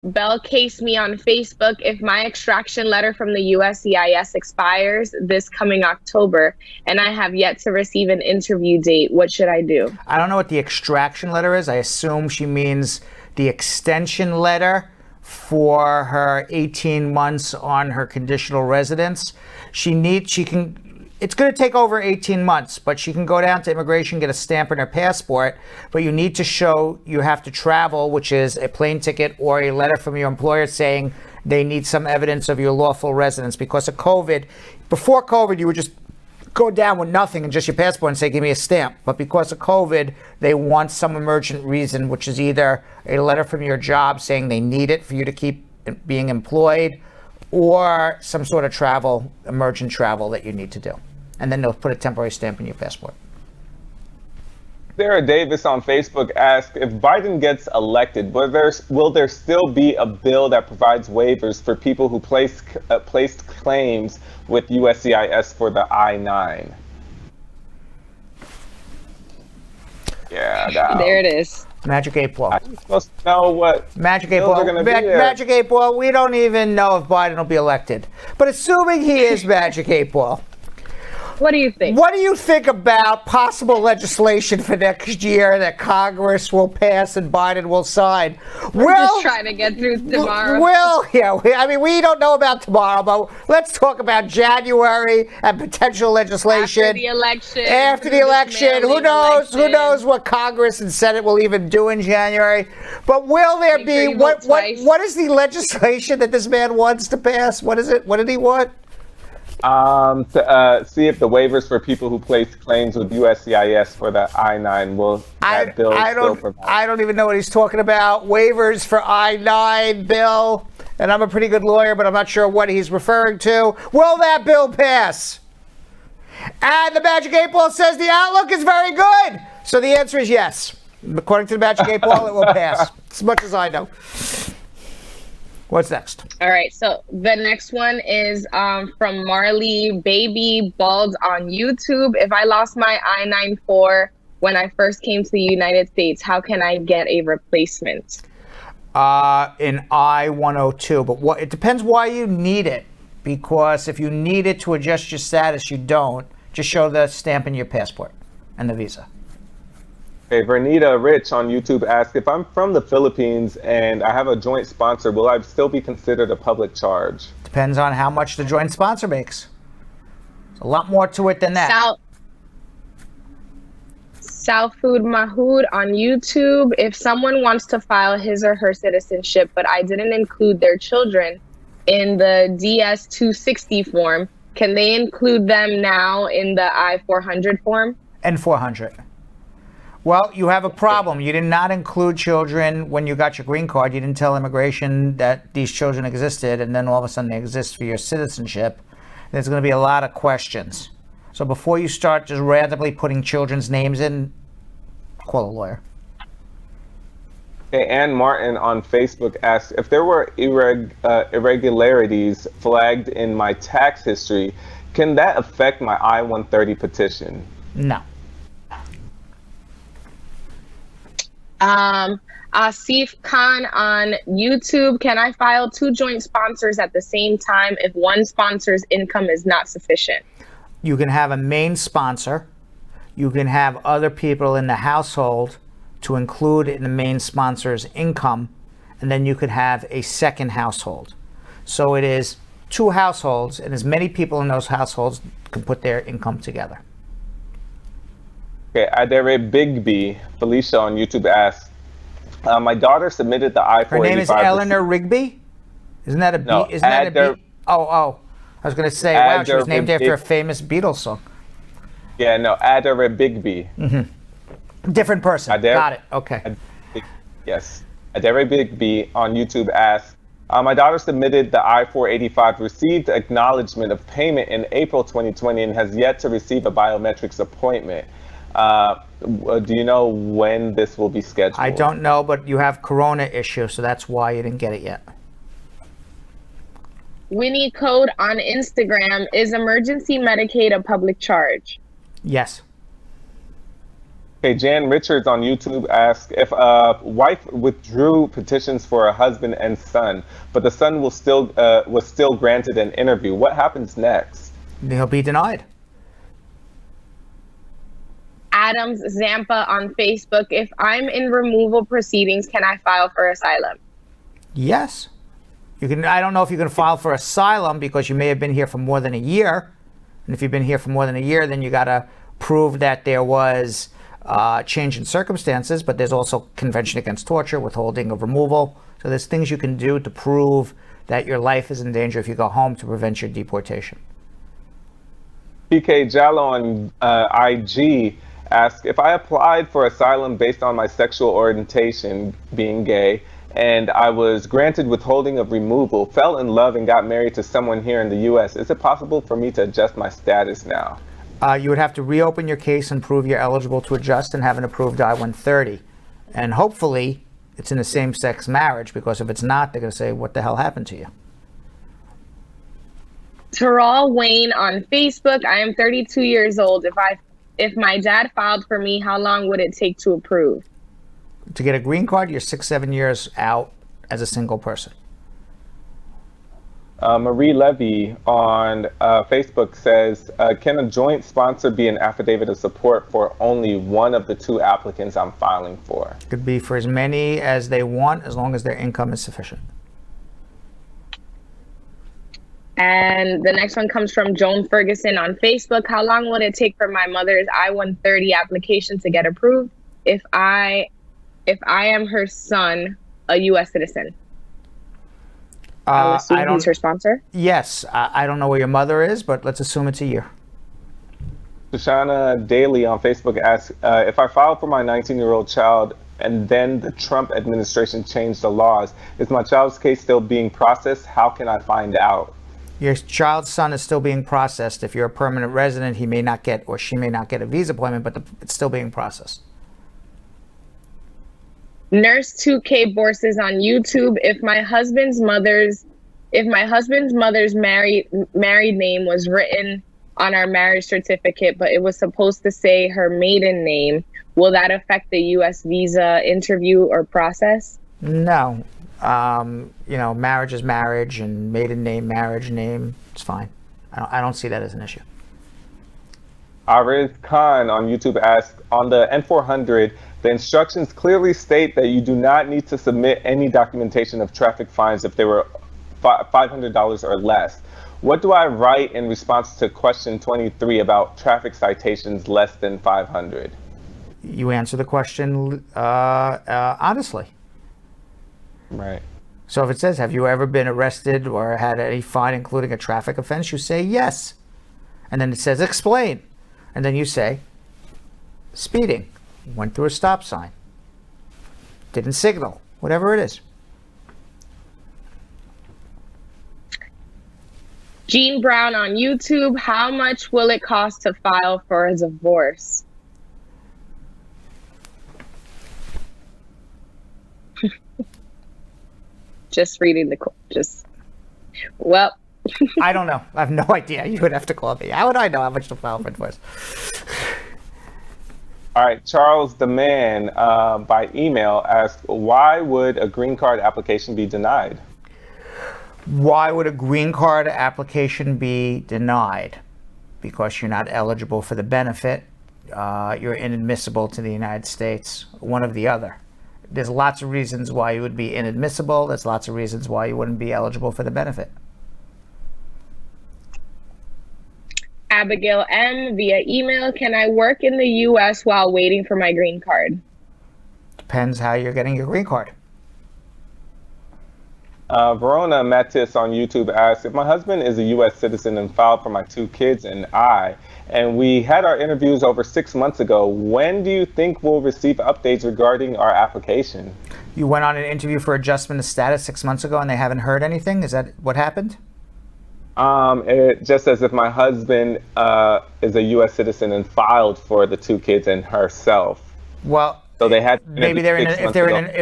Bell cased me on Facebook. If my extraction letter from the USCIS expires this coming October and I have yet to receive an interview date, what should I do? I don't know what the extraction letter is. I assume she means the extension letter for her 18 months on her conditional residence. It's going to take over 18 months, but she can go down to immigration, get a stamp in her passport, but you need to show you have to travel, which is a plane ticket or a letter from your employer saying they need some evidence of your lawful residence. Because of COVID, before COVID, you would just go down with nothing and just your passport and say, give me a stamp. But because of COVID, they want some emergent reason, which is either a letter from your job saying they need it for you to keep being employed, or some sort of travel, emergent travel that you need to do. And then they'll put a temporary stamp in your passport. Sarah Davis on Facebook asked, if Biden gets elected, will there still be a bill that provides waivers for people who placed claims with USCIS for the I-9? Yeah, there it is. Magic 8 Ball. I'm supposed to know what Magic 8 Ball. Magic 8 Ball. We don't even know if Biden will be elected. But assuming he is Magic 8 Ball, what do you think? What do you think about possible legislation for next year that Congress will pass and Biden will sign? We're just trying to get through tomorrow. We don't know about tomorrow, but let's talk about January and potential legislation. After the election. Who knows? Who knows what Congress and Senate will even do in January? But will there be what is the legislation that this man wants to pass? What is it? What did he want? To see if the waivers for people who place claims with USCIS for the I-9 will that bill still provide. I don't even know what he's talking about. Waivers for I-9 bill, and I'm a pretty good lawyer, but I'm not sure what he's referring to. Will that bill pass? And the Magic 8 Ball says the outlook is very good. So the answer is yes. According to the Magic 8 Ball, it will pass. As much as I know. What's next? All right, so the next one is from Marley Baby Bald on YouTube. If I lost my I-94 when I first came to the United States, how can I get a replacement? In I-102, but it depends why you need it. Because if you need it to adjust your status, you don't. Just show the stamp in your passport and the visa. Okay, Vernita Rich on YouTube asked, if I'm from the Philippines and I have a joint sponsor, will I still be considered a public charge? Depends on how much the joint sponsor makes. There's a lot more to it than that. South Food Mahood on YouTube. If someone wants to file his or her citizenship, but I didn't include their children in the DS-260 form, can they include them now in the I-400 form? And 400. Well, you have a problem. You did not include children when you got your green card. You didn't tell immigration that these children existed, and then all of a sudden they exist for your citizenship. There's going to be a lot of questions. So before you start just randomly putting children's names in, call a lawyer. Okay, Ann Martin on Facebook asked, if there were irregularities flagged in my tax history, can that affect my I-130 petition? No. Asif Khan on YouTube. Can I file two joint sponsors at the same time if one sponsor's income is not sufficient? You can have a main sponsor. You can have other people in the household to include in the main sponsor's income, and then you could have a second household. So it is two households, and as many people in those households can put their income together. Okay, Adere Bigby, Felicia on YouTube asked, my daughter submitted the I-485. Her name is Eleanor Rigby? Isn't that a B? No, isn't that a B? Oh. I was going to say, wow, she was named after a famous Beatles song. Yeah, no, Adere Bigby. Mm-hmm. Different person. Got it. Okay. Yes. Adere Bigby on YouTube asked, my daughter submitted the I-485, received acknowledgement of payment in April 2020, and has yet to receive a biometrics appointment. Do you know when this will be scheduled? I don't know, but you have corona issue, so that's why you didn't get it yet. Winnie Code on Instagram. Is emergency Medicaid a public charge? Yes. Okay, Jan Richards on YouTube asks if a wife withdrew petitions for a husband and son, but the son was still granted an interview. What happens next? He'll be denied. Adams Zampa on Facebook, if I'm in removal proceedings, can I file for asylum? Yes. You can. I don't know if you can file for asylum because you may have been here for more than a year. And if you've been here for more than a year, then you got to prove that there was change in circumstances, but there's also Convention Against Torture, withholding of removal. So there's things you can do to prove that your life is in danger if you go home to prevent your deportation. PK Jallo on IG asks if I applied for asylum based on my sexual orientation, being gay, and I was granted withholding of removal, fell in love and got married to someone here in the U.S., is it possible for me to adjust my status now? You would have to reopen your case and prove you're eligible to adjust and have an approved I-130. And hopefully it's in a same-sex marriage, because if it's not, they're going to say, what the hell happened to you? Terrell Wayne on Facebook, I am 32 years old. If my dad filed for me, how long would it take to approve? To get a green card, you're 6-7 years out as a single person. Marie Levy on Facebook says, can a joint sponsor be an affidavit of support for only one of the two applicants I'm filing for? Could be for as many as they want, as long as their income is sufficient. And the next one comes from Joan Ferguson on Facebook. How long would it take for my mother's I-130 application to get approved if I am her son, a U.S. citizen? I'll assume he's her sponsor? Yes. I don't know where your mother is, but let's assume it's a year. Shoshana Daly on Facebook asks, if I file for my 19-year-old child and then the Trump administration changed the laws, is my child's case still being processed? How can I find out? Your child's son is still being processed. If you're a permanent resident, he may not get, or she may not get a visa appointment, but it's still being processed. Nurse 2K Borses on YouTube. If my husband's mother's married name was written on our marriage certificate, but it was supposed to say her maiden name, will that affect the U.S. visa interview or process? No. Marriage is marriage, and maiden name, marriage name, it's fine. I don't see that as an issue. Ariz Khan on YouTube asks, on the N400, the instructions clearly state that you do not need to submit any documentation of traffic fines if they were $500 or less. What do I write in response to question 23 about traffic citations less than 500? You answer the question honestly. Right. So if it says, have you ever been arrested or had any fine, including a traffic offense, you say yes. And then it says, explain. And then you say, speeding, went through a stop sign, didn't signal, whatever it is. Jean Brown on YouTube. How much will it cost to file for a divorce? Just reading well. I don't know. I have no idea. You would have to call me. How would I know how much to file for divorce? All right, Charles the Man by email asked, why would a green card application be denied? Why would a green card application be denied? Because you're not eligible for the benefit. You're inadmissible to the United States, one or the other. There's lots of reasons why you would be inadmissible. There's lots of reasons why you wouldn't be eligible for the benefit. Abigail M. via email. Can I work in the U.S. while waiting for my green card? Depends how you're getting your green card. Verona Mattis on YouTube asks, if my husband is a U.S. citizen and filed for my two kids and we had our interviews over 6 months ago, when do you think we'll receive updates regarding our application? You went on an interview for adjustment of status 6 months ago and they haven't heard anything? Is that what happened? It just says if my husband is a U.S. citizen and filed for the two kids and herself. Well, so they had maybe if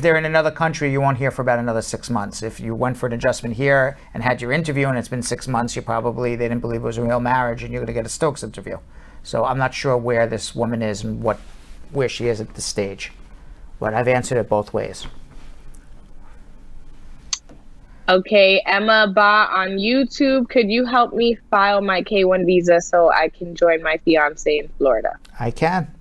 they're in another country, you won't hear for about another 6 months. If you went for an adjustment here and had your interview and it's been 6 months, they didn't believe it was a real marriage and you're going to get a Stokes interview. So I'm not sure where this woman is and what where she is at this stage. But I've answered it both ways. Okay, Emma Ba on YouTube, could you help me file my K-1 visa so I can join my fiance in Florida? I can.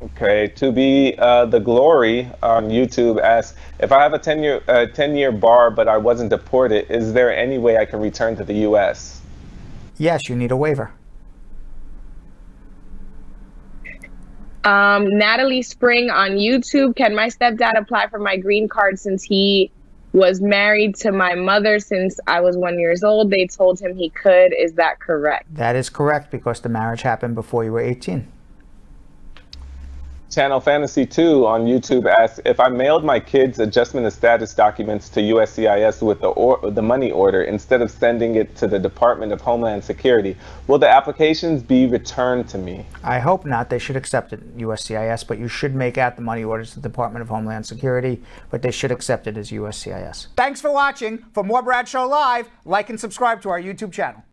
Okay, to be the glory on YouTube asks, if I have a 10-year bar but I wasn't deported, is there any way I can return to the U.S.? Yes, you need a waiver. Natalie Spring on YouTube, can my stepdad apply for my green card since he was married to my mother since I was 1 year old? They told him he could. Is that correct? That is correct because the marriage happened before you were 18. Channel Fantasy 2 on YouTube asks, if I mailed my kids' adjustment of status documents to USCIS with the money order instead of sending it to the Department of Homeland Security, will the applications be returned to me? I hope not. They should accept it, USCIS, but you should make out the money orders to the Department of Homeland Security, but they should accept it as USCIS. Thanks for watching. For more Brad Show Live, like and subscribe to our YouTube channel.